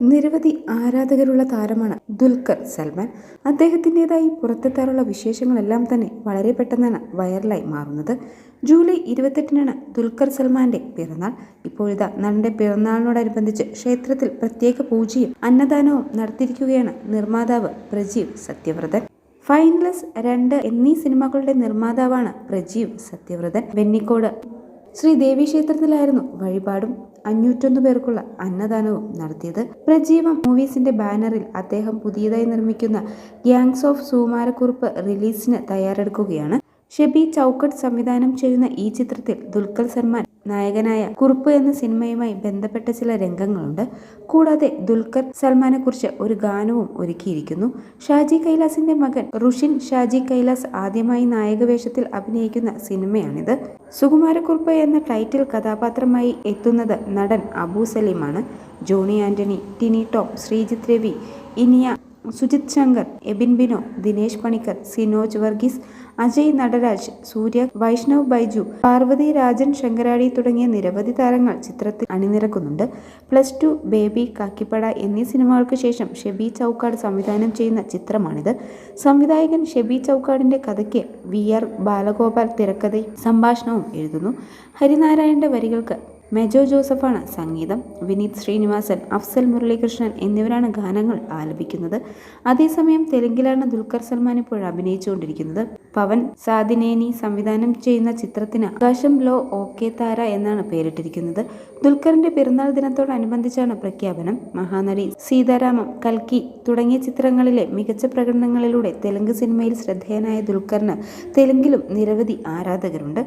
നിരവധി ആരാധകരുള്ള താരമാണ് ദുൽഖർ സൽമാൻ. അദ്ദേഹത്തിൻ്റെതായി പുറത്തെത്താറുള്ള വിശേഷങ്ങളെല്ലാം തന്നെ വളരെ പെട്ടെന്നാണ് വൈറലായി മാറുന്നത്. ജൂലൈ 28-നാണ് ദുൽഖർ സൽമാന്റെ പിറന്നാൾ. ഇപ്പോഴിതാ നടന്റെ പിറന്നാളിനോടനുബന്ധിച്ച് ക്ഷേത്രത്തിൽ പ്രത്യേക പൂജയും അന്നദാനവും നടത്തിയിരിക്കുകയാണ് നിർമ്മാതാവ് പ്രജീവ് സത്യവ്രതൻ. ഫൈനൽസ് 2 എന്നീ സിനിമകളുടെ നിർമ്മാതാവാണ് പ്രജീവ് സത്യവ്രതൻ. വെന്നിക്കോട് ശ്രീ ദേവി ക്ഷേത്രത്തിലായിരുന്നു വഴിപാടും 501 പേർക്കുള്ള അന്നദാനവും നടത്തിയത്. പ്രജീവം മൂവീസിന്റെ ബാനറിൽ അദ്ദേഹം പുതിയതായി നിർമ്മിക്കുന്ന ഗ്യാങ്സ് ഓഫ് സുകുമാരക്കുറുപ്പ് റിലീസിന് തയ്യാറെടുക്കുകയാണ്. ഷെബി ചൗക്കട്ട് സംവിധാനം ചെയ്യുന്ന ഈ ചിത്രത്തിൽ ദുൽഖർ സൽമാൻ നായകനായ കുറുപ്പ് എന്ന സിനിമയുമായി ബന്ധപ്പെട്ട ചില രംഗങ്ങളുണ്ട്. കൂടാതെ ദുൽഖർ സൽമാനെ കുറിച്ച് ഒരു ഗാനവും ഒരുക്കിയിരിക്കുന്നു. ഷാജി കൈലാസിന്റെ മകൻ റുഷിൻ ഷാജി കൈലാസ് ആദ്യമായി നായകവേഷത്തിൽ അഭിനയിക്കുന്ന സിനിമയാണിത്. സുകുമാരക്കുറുപ്പ് എന്ന ടൈറ്റിൽ കഥാപാത്രമായി എത്തുന്നത് നടൻ അബു സലീമാണ്. ജോണി ആന്റണി, ടിനി ടോം, ശ്രീജിത്ത് രവി, ഇനിയ, സുജിത് ശങ്കർ, എബിൻ ബിനോ, ദിനേശ് പണിക്കർ, സിനോജ് വർഗീസ്, അജയ് നടരാജ്, സൂര്യ, വൈഷ്ണവ് ബൈജു, പാർവതി രാജൻ ശങ്കരാടി തുടങ്ങിയ നിരവധി താരങ്ങൾ ചിത്രത്തിൽ അണിനിരക്കുന്നുണ്ട്. +2, ബേബി, കാക്കിപ്പട എന്നീ സിനിമകൾക്ക് ശേഷം ഷെബി ചൗക്കാട് സംവിധാനം ചെയ്യുന്ന ചിത്രമാണിത്. സംവിധായകൻ ഷെബി ചൗക്കാടിന്റെ കഥയ്ക്ക് VR ബാലഗോപാൽ തിരക്കഥയും സംഭാഷണവും എഴുതുന്നു. ഹരിനാരായണന്റെ വരികൾക്ക് മെജോ ജോസഫാണ് സംഗീതം. വിനീത് ശ്രീനിവാസൻ, അഫ്സൽ മുരളീകൃഷ്ണൻ എന്നിവരാണ് ഗാനങ്ങൾ ആലപിക്കുന്നത്. അതേസമയം തെലുങ്കിലാണ് ദുൽഖർ സൽമാൻ ഇപ്പോൾ അഭിനയിച്ചുകൊണ്ടിരിക്കുന്നത്. പവൻ സാദിനേനി സംവിധാനം ചെയ്യുന്ന ചിത്രത്തിന് ആകാശം ലോ ഓക്കെ താര എന്നാണ് പേരിട്ടിരിക്കുന്നത്. ദുൽഖറിന്റെ പിറന്നാൾ ദിനത്തോടനുബന്ധിച്ചാണ് പ്രഖ്യാപനം. മഹാനടി, സീതാരാമം, കൽക്കി തുടങ്ങിയ ചിത്രങ്ങളിലെ മികച്ച പ്രകടനങ്ങളിലൂടെ തെലുങ്ക് സിനിമയിൽ ശ്രദ്ധേയനായ ദുൽഖറിന് തെലുങ്കിലും നിരവധി ആരാധകരുണ്ട്.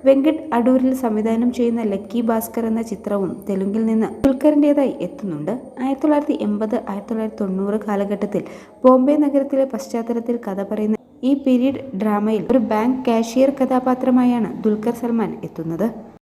വെങ്കട് അടൂരിൽ സംവിധാനം ചെയ്യുന്ന ലക്കി ഭാസ്കർ എന്ന ചിത്രവും തെലുങ്കിൽ നിന്ന് ദുൽഖറിൻ്റെതായി എത്തുന്നുണ്ട്. 1980-1990 കാലഘട്ടത്തിൽ ബോംബെ നഗരത്തിലെ പശ്ചാത്തലത്തിൽ കഥ പറയുന്ന ഈ പീരീഡ് ഡ്രാമയിൽ ഒരു ബാങ്ക് കാഷ്യർ കഥാപാത്രമായാണ് ദുൽഖർ സൽമാൻ എത്തുന്നത്.